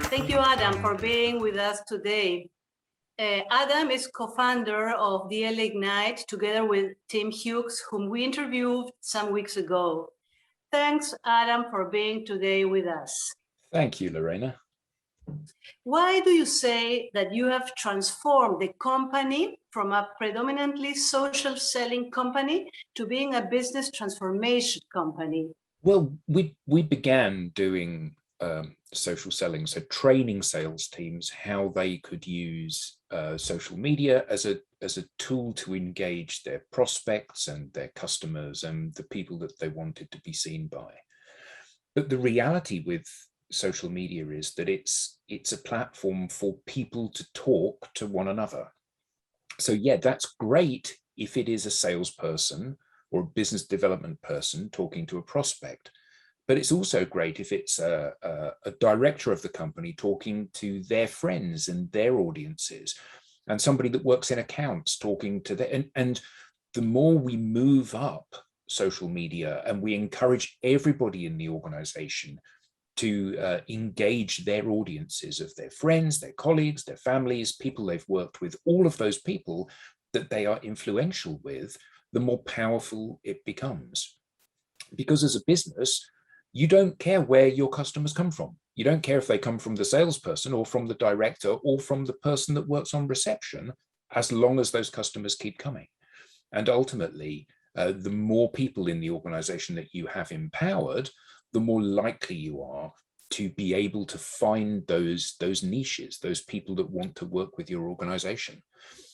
Thank you, Adam, for being with us today. Adam is co-founder of DL Ignite together with Tim Hughes, whom we interviewed some weeks ago. Thanks, Adam, for being today with us. Thank you, Lorena. Why do you say that you have transformed the company from a predominantly social selling company to being a business transformation company? Well, we began doing social selling, so training sales teams how they could use social media as a tool to engage their prospects and their customers and the people that they wanted to be seen by. But the reality with social media is that it's a platform for people to talk to one another. So yeah, that's great if it is a salesperson or a business development person talking to a prospect. But it's also great if it's a director of the company talking to their friends and their audiences, and somebody that works in accounts talking to them. And the more we move up social media and we encourage everybody in the organization to engage their audiences of their friends, their colleagues, their families, people they've worked with, all of those people that they are influential with, the more powerful it becomes. Because as a business, you don't care where your customers come from. You don't care if they come from the salesperson or from the director or from the person that works on reception, as long as those customers keep coming. And ultimately, the more people in the organization that you have empowered, the more likely you are to be able to find those niches, those people that want to work with your organization.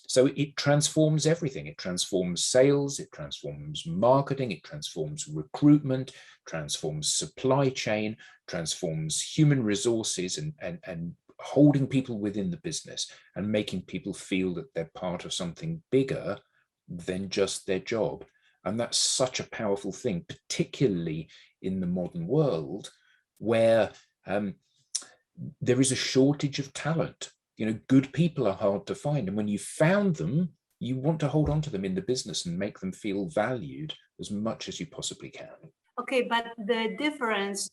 So it transforms everything. It transforms sales, it transforms marketing, it transforms recruitment, transforms supply chain, transforms human resources and holding people within the business and making people feel that they're part of something bigger than just their job. And that's such a powerful thing, particularly in the modern world where there is a shortage of talent. You know, good people are hard to find. And when you found them, you want to hold on to them in the business and make them feel valued as much as you possibly can. Okay, but the difference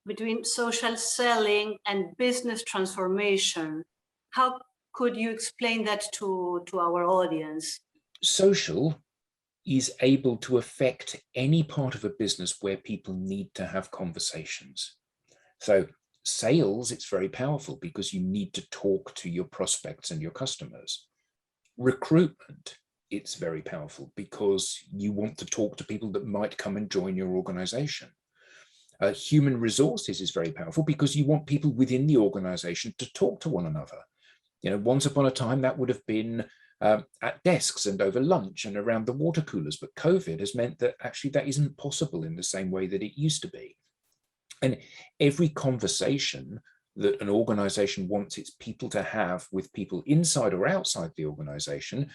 between social selling and business transformation, how could you explain that to our audience? Social is able to affect any part of a business where people need to have conversations. So sales, it's very powerful because you need to talk to your prospects and your customers. Recruitment, it's very powerful because you want to talk to people that might come and join your organization. Human resources is very powerful because you want people within the organization to talk to one another. You know, once upon a time that would have been at desks and over lunch and around the water coolers, but COVID has meant that actually that isn't possible in the same way that it used to be. And every conversation that an organization wants its people to have with people inside or outside the organization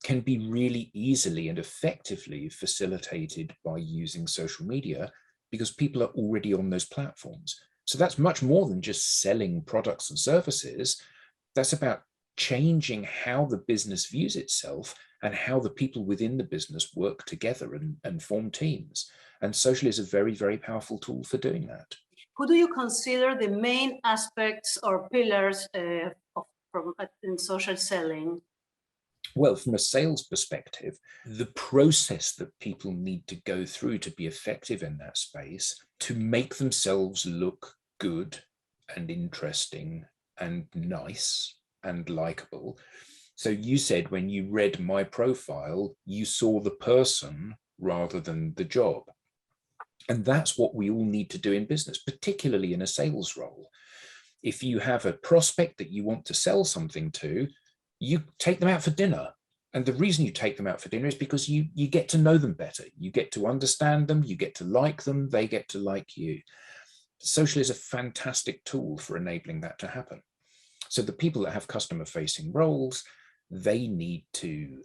can be really easily and effectively facilitated by using social media because people are already on those platforms. So that's much more than just selling products and services. That's about changing how the business views itself and how the people within the business work together and form teams. And social is a very, very powerful tool for doing that. Who do you consider the main aspects or pillars in social selling? Well, from a sales perspective, the process that people need to go through to be effective in that space, to make themselves look good and interesting and nice and likable. So you said when you read my profile, you saw the person rather than the job. And that's what we all need to do in business, particularly in a sales role. If you have a prospect that you want to sell something to, you take them out for dinner. And the reason you take them out for dinner is because you get to know them better. You get to understand them, you get to like them, they get to like you. Social is a fantastic tool for enabling that to happen. So the people that have customer facing roles, they need to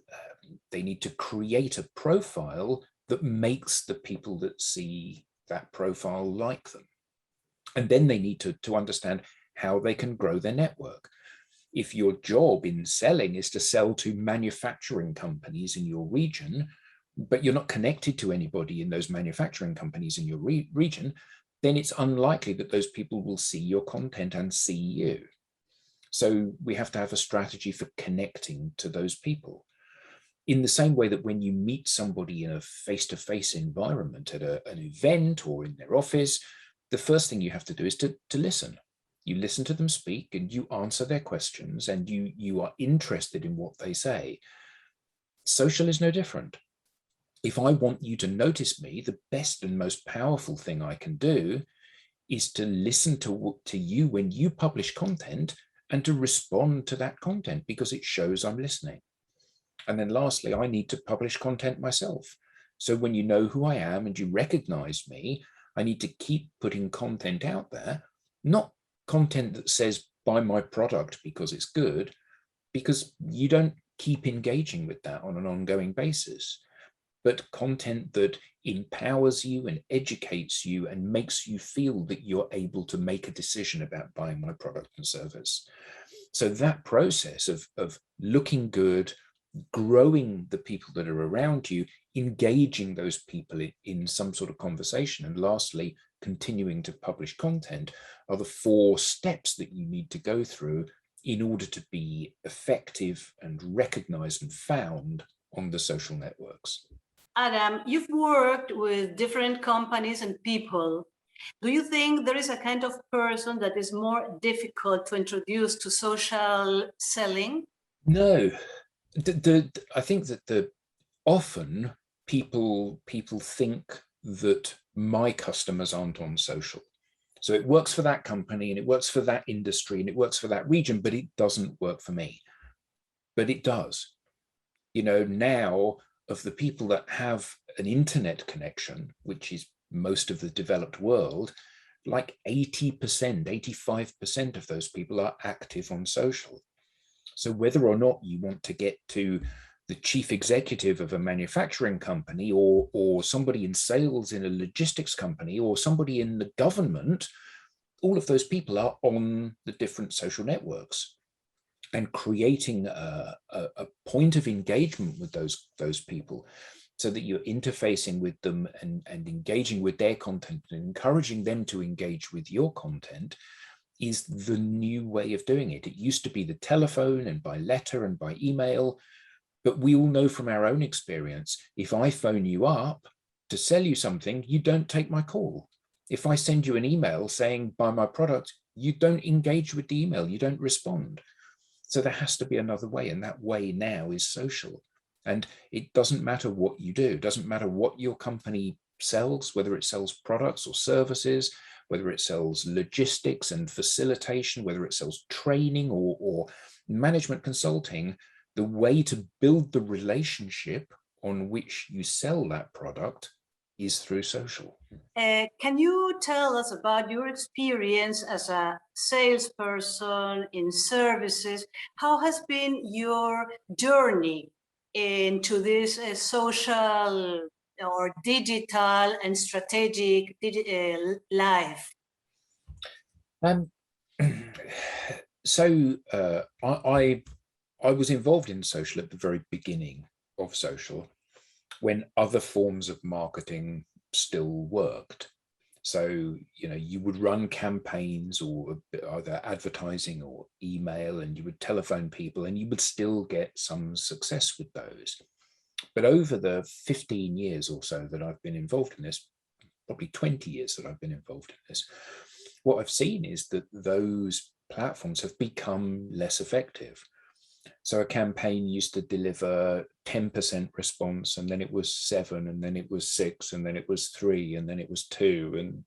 create a profile that makes the people that see that profile like them. And then they need to understand how they can grow their network. If your job in selling is to sell to manufacturing companies in your region, but you're not connected to anybody in those manufacturing companies in your region, then it's unlikely that those people will see your content and see you. So we have to have a strategy for connecting to those people. In the same way that when you meet somebody in a face-to-face environment at an event or in their office, the first thing you have to do is to listen. You listen to them speak and you answer their questions and you are interested in what they say. Social is no different. If I want you to notice me, the best and most powerful thing I can do is to listen to you when you publish content and to respond to that content because it shows I'm listening. And then lastly, I need to publish content myself. So when you know who I am and you recognize me, I need to keep putting content out there, not content that says buy my product because it's good, because you don't keep engaging with that on an ongoing basis, but content that empowers you and educates you and makes you feel that you're able to make a decision about buying my product and service. So that process of looking good, growing the people that are around you, engaging those people in some sort of conversation, and lastly, continuing to publish content are the 4 steps that you need to go through in order to be effective and recognized and found on the social networks. Adam, you've worked with different companies and people. Do you think there is a kind of person that is more difficult to introduce to social selling? No, I think that often people think that my customers aren't on social. So it works for that company and it works for that industry and it works for that region, but it doesn't work for me. But it does. You know, now of the people that have an internet connection, which is most of the developed world, like 80%, 85% of those people are active on social. So whether or not you want to get to the chief executive of a manufacturing company or somebody in sales in a logistics company or somebody in the government, all of those people are on the different social networks. And creating a point of engagement with those people so that you're interfacing with them and engaging with their content and encouraging them to engage with your content is the new way of doing it. It used to be the telephone and by letter and by email, but we all know from our own experience, if I phone you up to sell you something, you don't take my call. If I send you an email saying buy my product, you don't engage with the email, you don't respond. So there has to be another way, and that way now is social. And it doesn't matter what you do, it doesn't matter what your company sells, whether it sells products or services, whether it sells logistics and facilitation, whether it sells training or management consulting, the way to build the relationship on which you sell that product is through social. Can you tell us about your experience as a salesperson in services? How has been your journey into this social or digital and strategic life? So I was involved in social at the very beginning of social, when other forms of marketing still worked. So, you know, you would run campaigns or either advertising or email, and you would telephone people and you would still get some success with those. But over the 15 years or so that I've been involved in this, probably 20 years that I've been involved in this, what I've seen is that those platforms have become less effective. So a campaign used to deliver 10% response, and then it was 7, and then it was 6, and then it was 3, and then it was 2,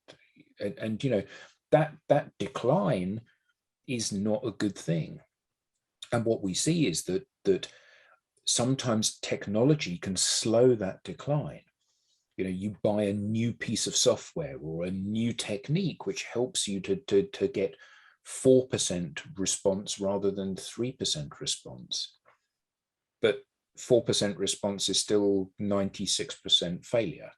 and you know, that decline is not a good thing. And what we see is that sometimes technology can slow that decline. You know, you buy a new piece of software or a new technique which helps you to get 4% response rather than 3% response. But 4% response is still 96% failure.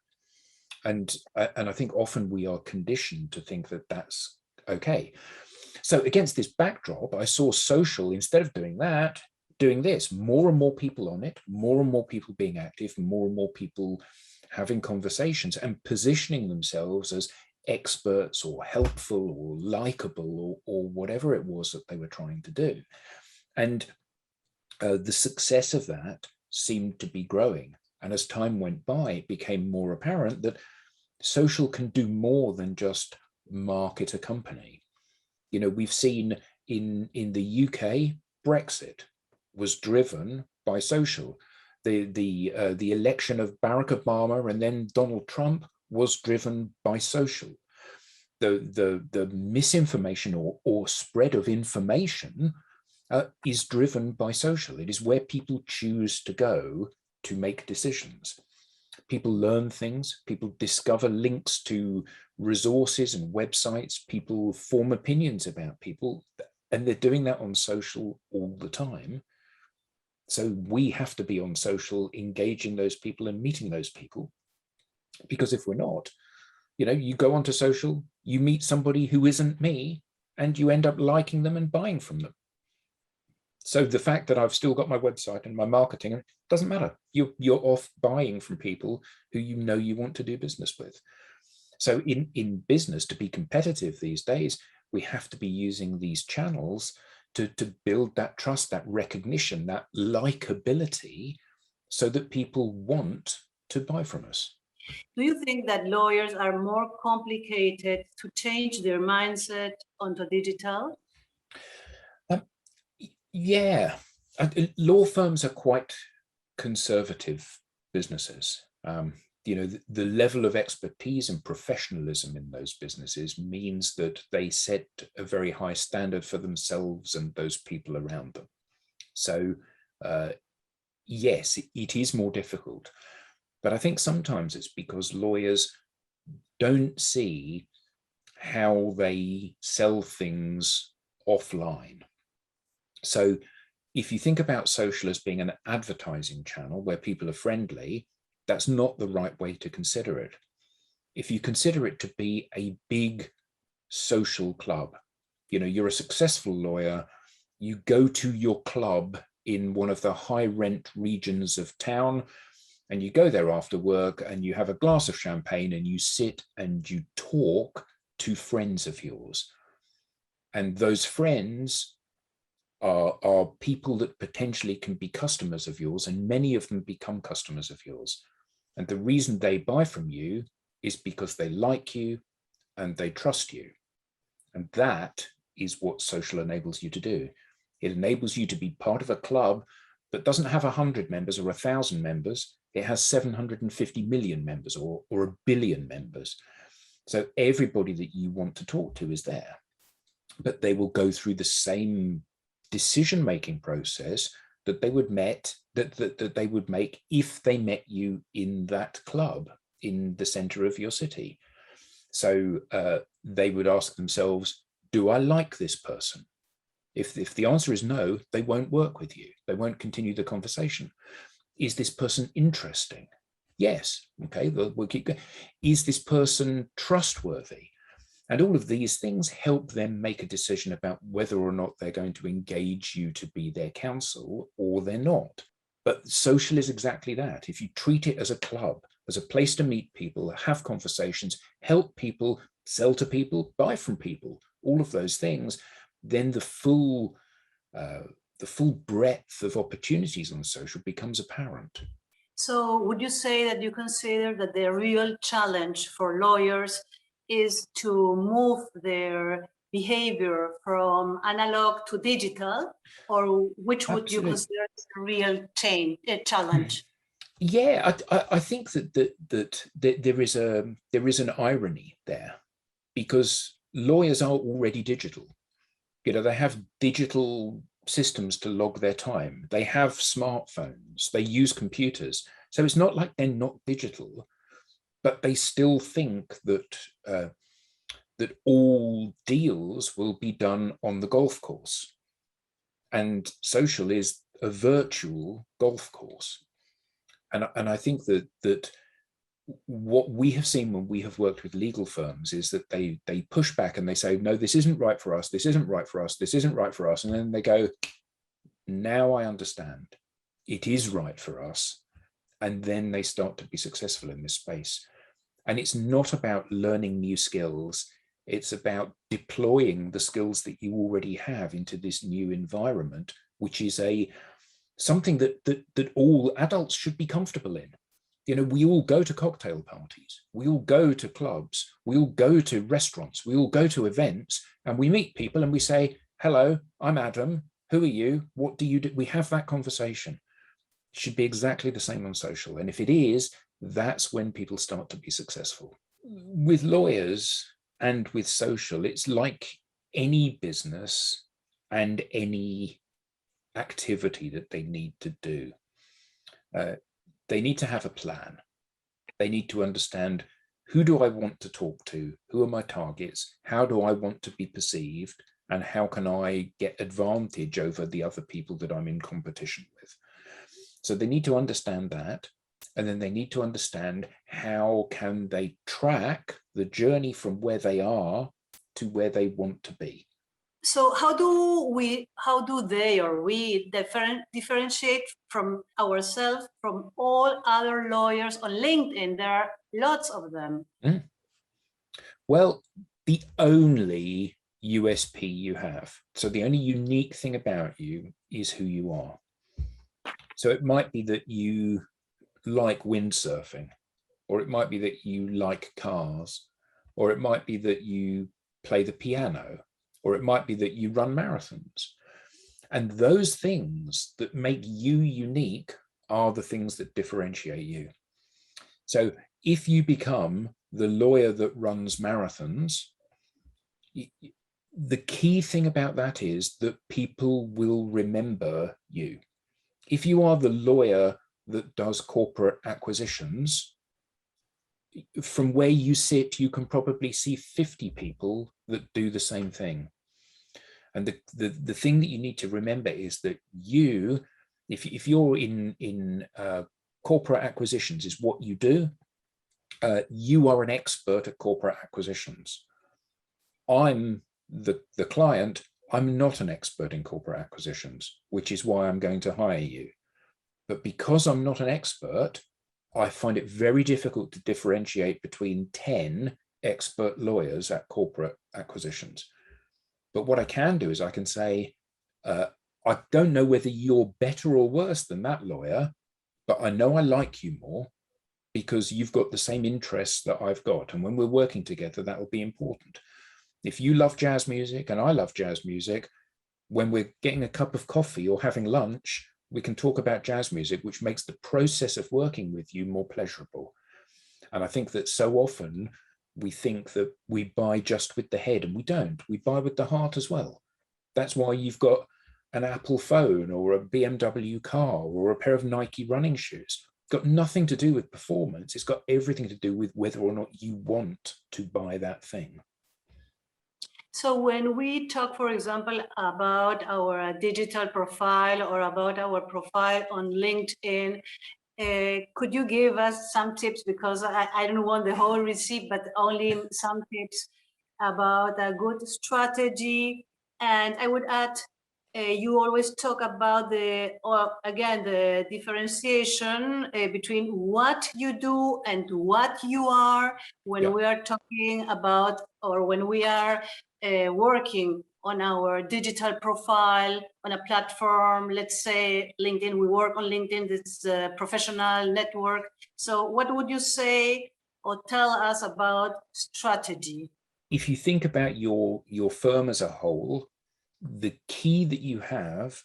And I think often we are conditioned to think that that's okay. So against this backdrop, I saw social, instead of doing that, doing this, more and more people on it, more and more people being active, more and more people having conversations and positioning themselves as experts or helpful or likable or whatever it was that they were trying to do. And the success of that seemed to be growing. And as time went by, it became more apparent that social can do more than just market a company. You know, we've seen in the UK, Brexit was driven by social. The election of Barack Obama and then Donald Trump was driven by social. The misinformation or spread of information is driven by social. It is where people choose to go to make decisions. People learn things, people discover links to resources and websites, people form opinions about people, and they're doing that on social all the time. So we have to be on social, engaging those people and meeting those people. Because if we're not, you know, you go onto social, you meet somebody who isn't me, and you end up liking them and buying from them. So the fact that I've still got my website and my marketing, it doesn't matter. You're off buying from people who you know you want to do business with. So in business, to be competitive these days, we have to be using these channels to build that trust, that recognition, that likability, so that people want to buy from us. Do you think that lawyers are more complicated to change their mindset onto digital? Yeah, law firms are quite conservative businesses. You know, the level of expertise and professionalism in those businesses means that they set a very high standard for themselves and those people around them. So yes, it is more difficult, but I think sometimes it's because lawyers don't see how they sell things offline. So if you think about social as being an advertising channel where people are friendly, that's not the right way to consider it. If you consider it to be a big social club, you know, you're a successful lawyer, you go to your club in one of the high rent regions of town, and you go there after work and you have a glass of champagne and you sit and you talk to friends of yours. And those friends are people that potentially can be customers of yours, and many of them become customers of yours. And the reason they buy from you is because they like you and they trust you. And that is what social enables you to do. It enables you to be part of a club that doesn't have 100 members or 1,000 members. It has 750 million members or 1 billion members. So everybody that you want to talk to is there, but they will go through the same decision-making process that they would make if they met you in that club in the center of your city. So they would ask themselves, do I like this person? If the answer is no, they won't work with you. They won't continue the conversation. Is this person interesting? Yes. Okay, we'll keep going. Is this person trustworthy? And all of these things help them make a decision about whether or not they're going to engage you to be their counsel or they're not. But social is exactly that. If you treat it as a club, as a place to meet people, have conversations, help people, sell to people, buy from people, all of those things, then the full breadth of opportunities on social becomes apparent. So would you say that you consider that the real challenge for lawyers is to move their behavior from analog to digital, or which would Absolutely. You consider a real challenge? Yeah, I think that there is an irony there, because lawyers are already digital. You know, they have digital systems to log their time. They have smartphones. They use computers. So it's not like they're not digital, but they still think that that all deals will be done on the golf course, and social is a virtual golf course. And I think that what we have seen when we have worked with legal firms is that they push back and they say, no, this isn't right for us. This isn't right for us. This isn't right for us. And then they go, now I understand. It is right for us. And then they start to be successful in this space. And it's not about learning new skills. It's about deploying the skills that you already have into this new environment, which is something that all adults should be comfortable in. You know, we all go to cocktail parties, we all go to clubs, we all go to restaurants, we all go to events, and we meet people and we say, hello, I'm Adam. Who are you? What do you do? We have that conversation. It should be exactly the same on social. And if it is, that's when people start to be successful. With lawyers and with social, it's like any business and any activity that they need to do. They need to have a plan. They need to understand, who do I want to talk to? Who are my targets? How do I want to be perceived? And how can I get advantage over the other people that I'm in competition with? So they need to understand that. And then they need to understand, how can they track the journey from where they are to where they want to be? So how do they or we differentiate from ourselves from all other lawyers on LinkedIn? There are lots of them. Well, the only USP you have, so the only unique thing about you is who you are. So it might be that you like windsurfing, or it might be that you like cars, or it might be that you play the piano, or it might be that you run marathons. And those things that make you unique are the things that differentiate you. So if you become the lawyer that runs marathons, the key thing about that is that people will remember you. If you are the lawyer that does corporate acquisitions, from where you sit, you can probably see 50 people that do the same thing. And the thing that you need to remember is that you, if you're in corporate acquisitions is what you do, you are an expert at corporate acquisitions. I'm the client, I'm not an expert in corporate acquisitions, which is why I'm going to hire you. But because I'm not an expert, I find it very difficult to differentiate between 10 expert lawyers at corporate acquisitions. But what I can do is I can say, I don't know whether you're better or worse than that lawyer, but I know I like you more because you've got the same interests that I've got. And when we're working together, that will be important. If you love jazz music and I love jazz music, when we're getting a cup of coffee or having lunch, we can talk about jazz music, which makes the process of working with you more pleasurable. And I think that so often we think that we buy just with the head, and we don't. We buy with the heart as well. That's why you've got an Apple phone or a BMW car or a pair of Nike running shoes. It's got nothing to do with performance. It's got everything to do with whether or not you want to buy that thing. So when we talk, for example, about our digital profile or about our profile on LinkedIn, could you give us some tips? Because I don't want the whole receipt, but only some tips about a good strategy. And I would add, you always talk about the differentiation between what you do and what you are when we are talking about, or when we are working on our digital profile on a platform, let's say LinkedIn. We work on LinkedIn, this is a professional network. So what would you say or tell us about strategy? If you think about your firm as a whole, the key that you have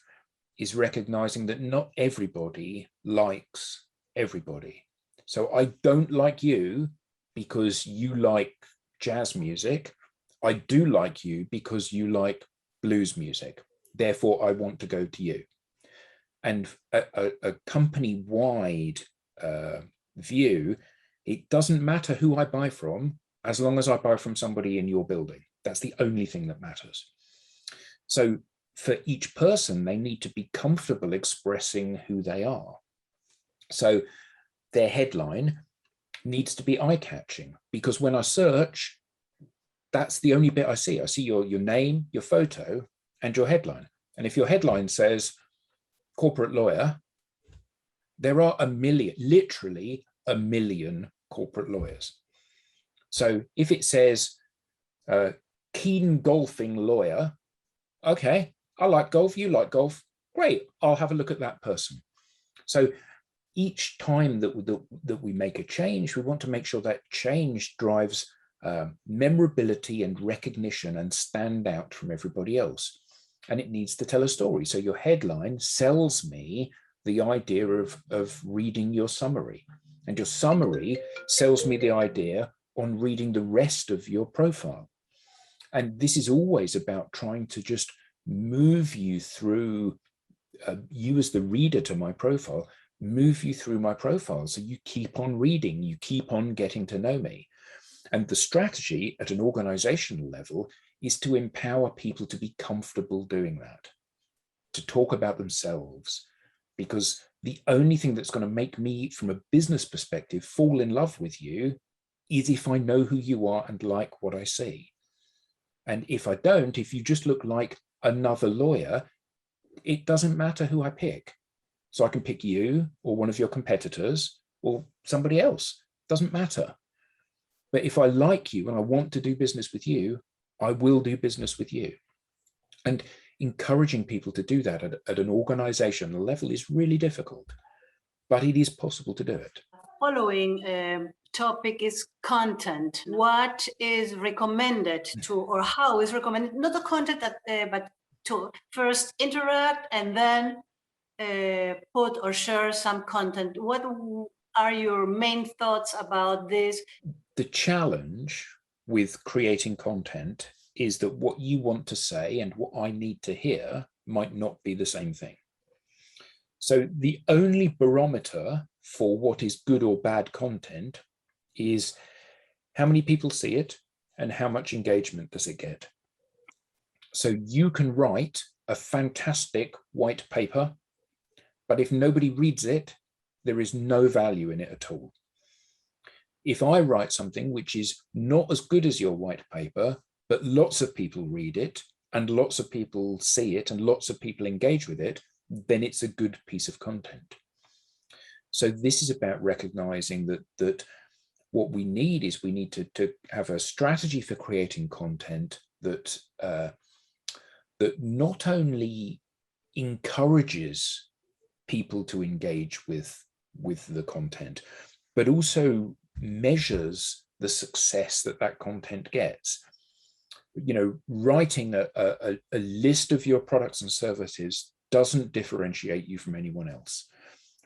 is recognizing that not everybody likes everybody. So I don't like you because you like jazz music. I do like you because you like blues music. Therefore, I want to go to you. And a company-wide view, it doesn't matter who I buy from, as long as I buy from somebody in your building. That's the only thing that matters. So for each person, they need to be comfortable expressing who they are. So their headline needs to be eye-catching, because when I search, that's the only bit I see. I see your name, your photo, and your headline. And if your headline says, corporate lawyer, there are a million, literally a million corporate lawyers. So if it says keen golfing lawyer, okay, I like golf, you like golf, great, I'll have a look at that person. So each time that we make a change, we want to make sure that change drives memorability and recognition and stand out from everybody else. And it needs to tell a story. So your headline sells me the idea of reading your summary. And your summary sells me the idea on reading the rest of your profile. And this is always about trying to just move you through, you as the reader to my profile, move you through my profile. So you keep on reading, you keep on getting to know me. And the strategy at an organizational level is to empower people to be comfortable doing that, to talk about themselves, because the only thing that's going to make me, from a business perspective, fall in love with you is if I know who you are and like what I see. And if I don't, if you just look like another lawyer, it doesn't matter who I pick. So I can pick you or one of your competitors or somebody else, doesn't matter. But if I like you and I want to do business with you, I will do business with you. And encouraging people to do that at an organizational level is really difficult, but it is possible to do it. Following topic is content. What is recommended to, or how is recommended, not the content that, but to first interact and then put or share some content. What are your main thoughts about this? The challenge with creating content is that what you want to say and what I need to hear might not be the same thing. So the only barometer for what is good or bad content is how many people see it and how much engagement does it get. So you can write a fantastic white paper, but if nobody reads it, there is no value in it at all. If I write something which is not as good as your white paper, but lots of people read it and lots of people see it and lots of people engage with it, then it's a good piece of content. So this is about recognizing that what we need is we need to have a strategy for creating content that that not only encourages people to engage with the content, but also measures the success that content gets. You know, writing a list of your products and services doesn't differentiate you from anyone else.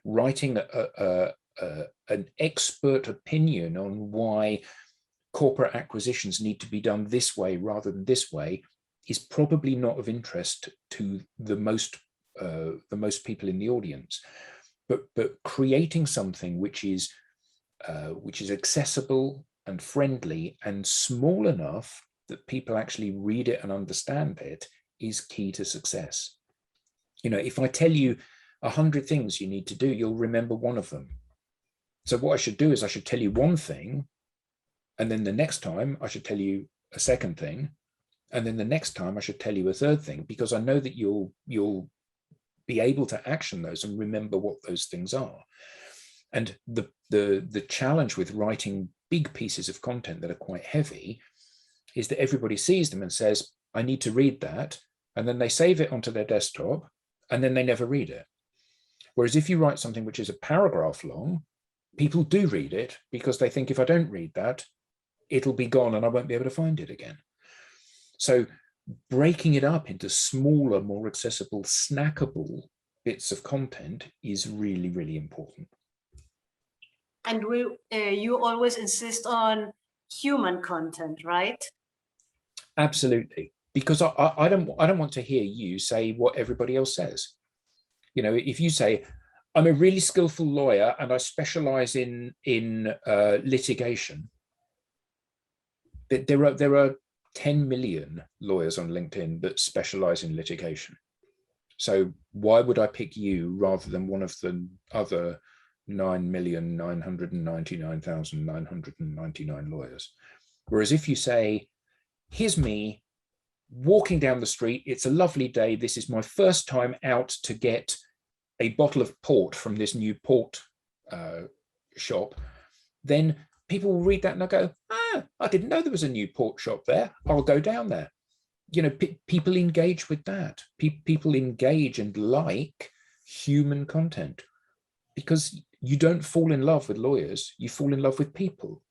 Writing an expert opinion on why corporate acquisitions need to be done this way rather than this way is probably not of interest to the most people in the audience. But creating something which is accessible and friendly and small enough that people actually read it and understand it is key to success. You know, if I tell you 100 things you need to do, you'll remember one of them. So what I should do is I should tell you one thing, and then the next time I should tell you a second thing, and then the next time I should tell you a third thing, because I know that you'll be able to action those and remember what those things are. And the challenge with writing big pieces of content that are quite heavy is that everybody sees them and says, I need to read that, and then they save it onto their desktop, and then they never read it. Whereas if you write something which is a paragraph long, people do read it because they think, if I don't read that, it'll be gone and I won't be able to find it again. So breaking it up into smaller, more accessible, snackable bits of content is really, really important. And you always insist on human content, right? Absolutely, because I don't want to hear you say what everybody else says. You know, if you say, I'm a really skillful lawyer and I specialize in litigation, there are 10 million lawyers on LinkedIn that specialize in litigation. So why would I pick you rather than one of the other 9,999,999 lawyers? Whereas if you say, here's me walking down the street, it's a lovely day, this is my first time out to get a bottle of port from this new port shop, then people will read that and they'll go, I didn't know there was a new port shop there. I'll go down there. You know, people engage with that. People engage and like human content, because you don't fall in love with lawyers, you fall in love with people.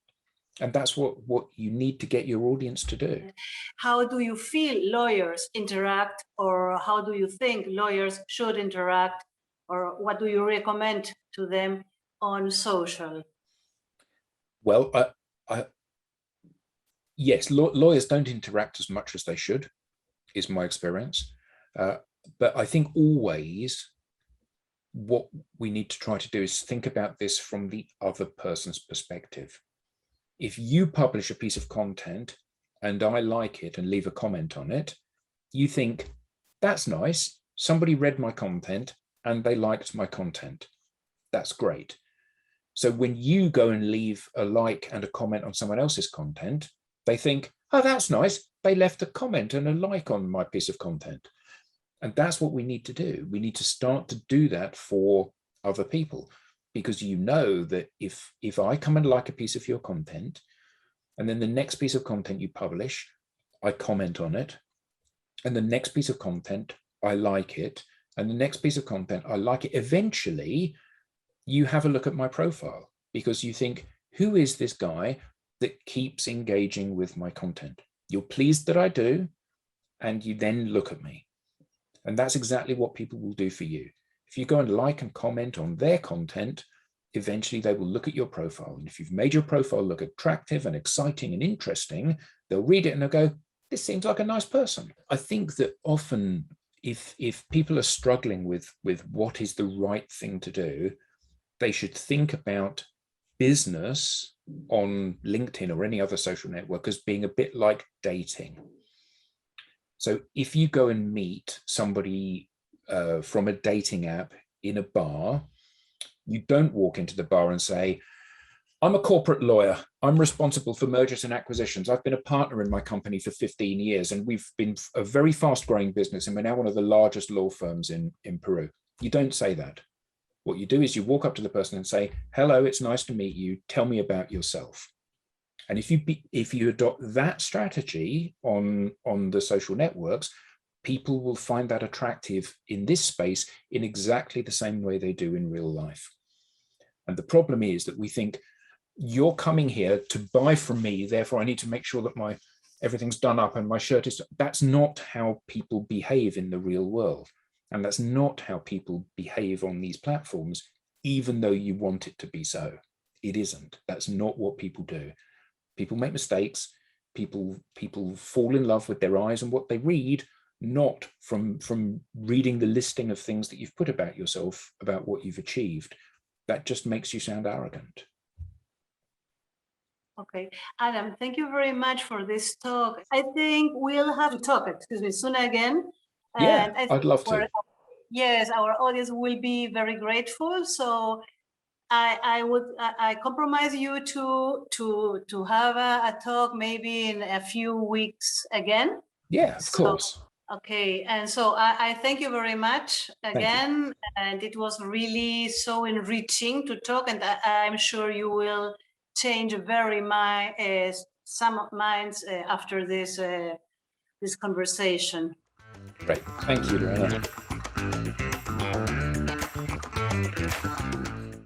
And that's what you need to get your audience to do. How do you feel lawyers interact, or how do you think lawyers should interact, or what do you recommend to them on social? Well, yes, lawyers don't interact as much as they should, is my experience. But I think always what we need to try to do is think about this from the other person's perspective. If you publish a piece of content and I like it and leave a comment on it, you think, that's nice. Somebody read my content and they liked my content. That's great. So when you go and leave a like and a comment on someone else's content, they think, oh, that's nice. They left a comment and a like on my piece of content. And that's what we need to do. We need to start to do that for other people, because you know that if I come and like a piece of your content, and then the next piece of content you publish, I comment on it, and the next piece of content, I like it, and the next piece of content, I like it, eventually you have a look at my profile, because you think, who is this guy that keeps engaging with my content? You're pleased that I do, and you then look at me. And that's exactly what people will do for you. If you go and like and comment on their content, eventually they will look at your profile. And if you've made your profile look attractive and exciting and interesting, they'll read it and they'll go, this seems like a nice person. I think that often if people are struggling with what is the right thing to do, they should think about business on LinkedIn or any other social network as being a bit like dating. So if you go and meet somebody from a dating app in a bar, you don't walk into the bar and say, I'm a corporate lawyer. I'm responsible for mergers and acquisitions. I've been a partner in my company for 15 years, and we've been a very fast growing business, and we're now one of the largest law firms in Peru. You don't say that. What you do is you walk up to the person and say, hello, it's nice to meet you. Tell me about yourself. And if you adopt that strategy on the social networks, people will find that attractive in this space in exactly the same way they do in real life. And the problem is that we think, you're coming here to buy from me, therefore I need to make sure that everything's done up and my shirt is. That's not how people behave in the real world. And that's not how people behave on these platforms, even though you want it to be so. It isn't. That's not what people do. People make mistakes. People fall in love with their eyes and what they read, not from reading the listing of things that you've put about yourself, about what you've achieved. That just makes you sound arrogant. Okay, Adam, thank you very much for this talk. I think we'll have to talk, soon again. Yeah, I'd love to. Yes, our audience will be very grateful. So I compromise you to have a talk maybe in a few weeks again. Yeah, of course. Okay, and so I thank you very much again, and it was really so enriching to talk, and I'm sure you will change some minds after this conversation. Great, thank you, Lorena.